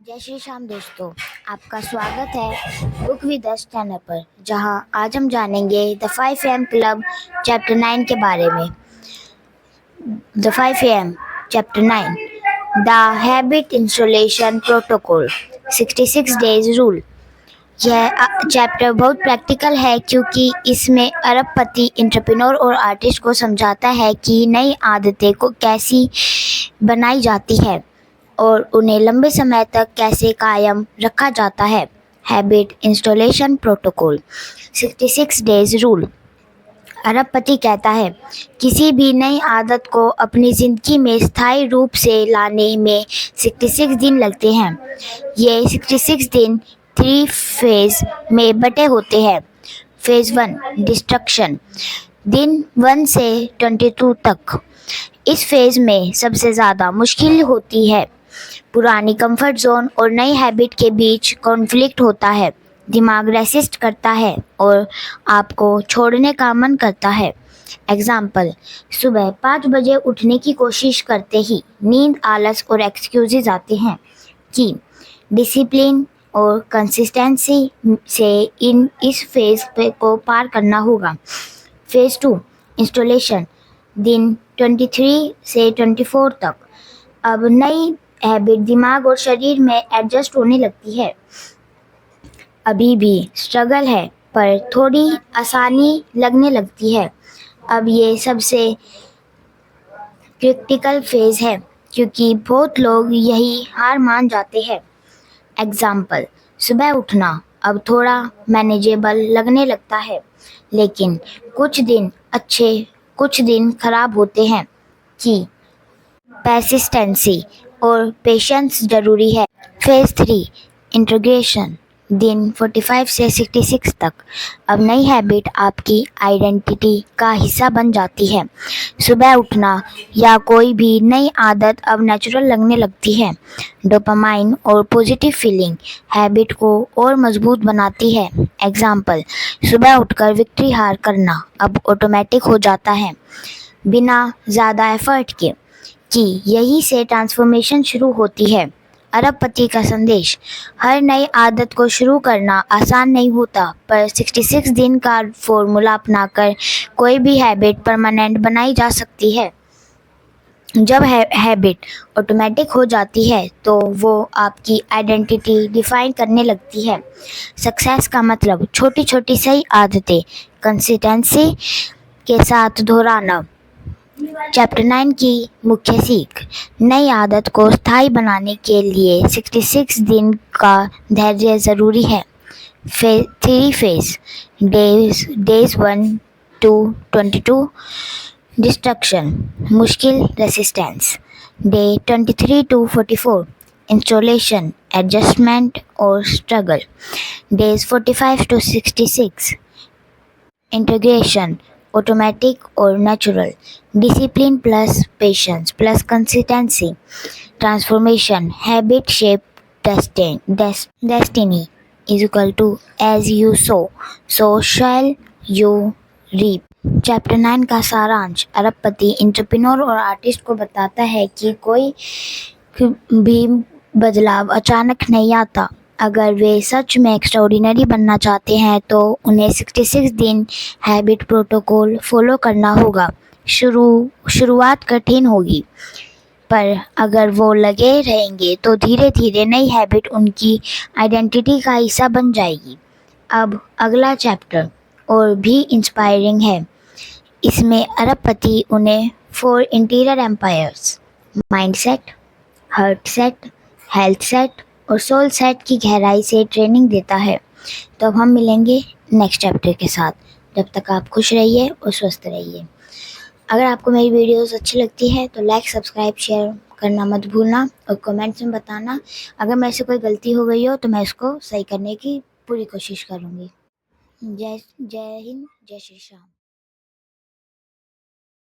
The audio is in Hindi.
जय श्री श्याम दोस्तों, आपका स्वागत है बुक विद अस चैनल पर, जहां आज हम जानेंगे द 5 AM क्लब चैप्टर 9 के बारे में। The 5 AM chapter 9 the habit installation protocol 66 days rule. यह चैप्टर बहुत प्रैक्टिकल है क्योंकि इसमें अरबपति एंटरप्रेन्योर और आर्टिस्ट को समझाता है कि नई आदतें को कैसी बनाई जाती है और उन्हें लंबे समय तक कैसे कायम रखा जाता है। Habit installation protocol 66 days rule. अरबपति कहता है, किसी भी नई आदत को अपनी ज़िंदगी में स्थायी रूप से लाने में 66 दिन लगते हैं। ये 66 दिन 3 फेज़ में बटे होते हैं। फेज़ 1 डिस्ट्रक्शन, दिन 1 से 22 तक। इस फेज़ में सबसे ज़्यादा मुश्किल होती है। पुरानी कंफर्ट जोन और नई हैबिट के बीच कॉन्फ्लिक्ट होता है। दिमाग रेसिस्ट करता है और आपको छोड़ने का मन करता है। एग्जाम्पल, सुबह 5 बजे उठने की कोशिश करते ही नींद, आलस और एक्सक्यूजेज आते हैं। कि डिसिप्लिन और कंसिस्टेंसी से इस फेज़ को पार करना होगा। फेज़ 2 इंस्टॉलेशन, दिन 23 से 24 तक। अब नई हैबिट दिमाग और शरीर में एडजस्ट होने लगती है। अभी भी स्ट्रगल है, पर थोड़ी आसानी लगने लगती है। अब ये सबसे क्रिटिकल फेज है क्योंकि बहुत लोग यही हार मान जाते हैं। एग्जाम्पल, सुबह उठना अब थोड़ा मैनेजेबल लगने लगता है, लेकिन कुछ दिन अच्छे, कुछ दिन खराब होते हैं। कि परसिस्टेंसी और पेशेंस ज़रूरी है। फेज़ 3 इंटीग्रेशन, दिन 45 से 66 तक। अब नई हैबिट आपकी आइडेंटिटी का हिस्सा बन जाती है। सुबह उठना या कोई भी नई आदत अब नेचुरल लगने लगती है। डोपामाइन और पॉजिटिव फीलिंग हैबिट को और मजबूत बनाती है। एग्जाम्पल, सुबह उठकर विक्ट्री हार करना अब ऑटोमेटिक हो जाता है, बिना ज़्यादा एफर्ट के। कि यही से ट्रांसफॉर्मेशन शुरू होती है। अरबपति का संदेश, हर नई आदत को शुरू करना आसान नहीं होता, पर 66 दिन का फॉर्मूला अपनाकर कोई भी हैबिट परमानेंट बनाई जा सकती है। जब हैबिट ऑटोमेटिक हो जाती है तो वो आपकी आइडेंटिटी डिफाइन करने लगती है। सक्सेस का मतलब छोटी छोटी सही आदतें कंसिस्टेंसी के साथ दोहराना। चैप्टर 9 की मुख्य सीख, नई आदत को स्थायी बनाने के लिए 66 दिन का धैर्य ज़रूरी है। 3 फेज, डेज 1 to 22 डिस्ट्रक्शन, मुश्किल resistance. Day 23 to 44 installation, adjustment और struggle. Days 45 to 66 integration, automatic और natural. Discipline plus patience plus consistency. Transformation, habit shape destiny is equal to as you sow shall you reap. Chapter 9 का सारांश अरबपति एंटरप्रेन्योर और आर्टिस्ट को बताता है कि कोई भी बदलाव अचानक नहीं आता। अगर वे सच में एक्स्ट्राऑर्डिनरी बनना चाहते हैं तो उन्हें 66 दिन हैबिट प्रोटोकॉल फॉलो करना होगा। शुरुआत कठिन होगी, पर अगर वो लगे रहेंगे तो धीरे धीरे नई हैबिट उनकी आइडेंटिटी का हिस्सा बन जाएगी। अब अगला चैप्टर और भी इंस्पायरिंग है। इसमें अरबपति उन्हें 4 interior empires, mindset, heart set, health set और सोल सेट की गहराई से ट्रेनिंग देता है। तो अब हम मिलेंगे नेक्स्ट चैप्टर के साथ। जब तक आप खुश रहिए और स्वस्थ रहिए। अगर आपको मेरी वीडियोस अच्छी लगती है तो लाइक, सब्सक्राइब, शेयर करना मत भूलना और कमेंट्स में बताना। अगर मेरे से कोई गलती हो गई हो तो मैं इसको सही करने की पूरी कोशिश करूँगी। जय हिंद, जय श्री श्याम।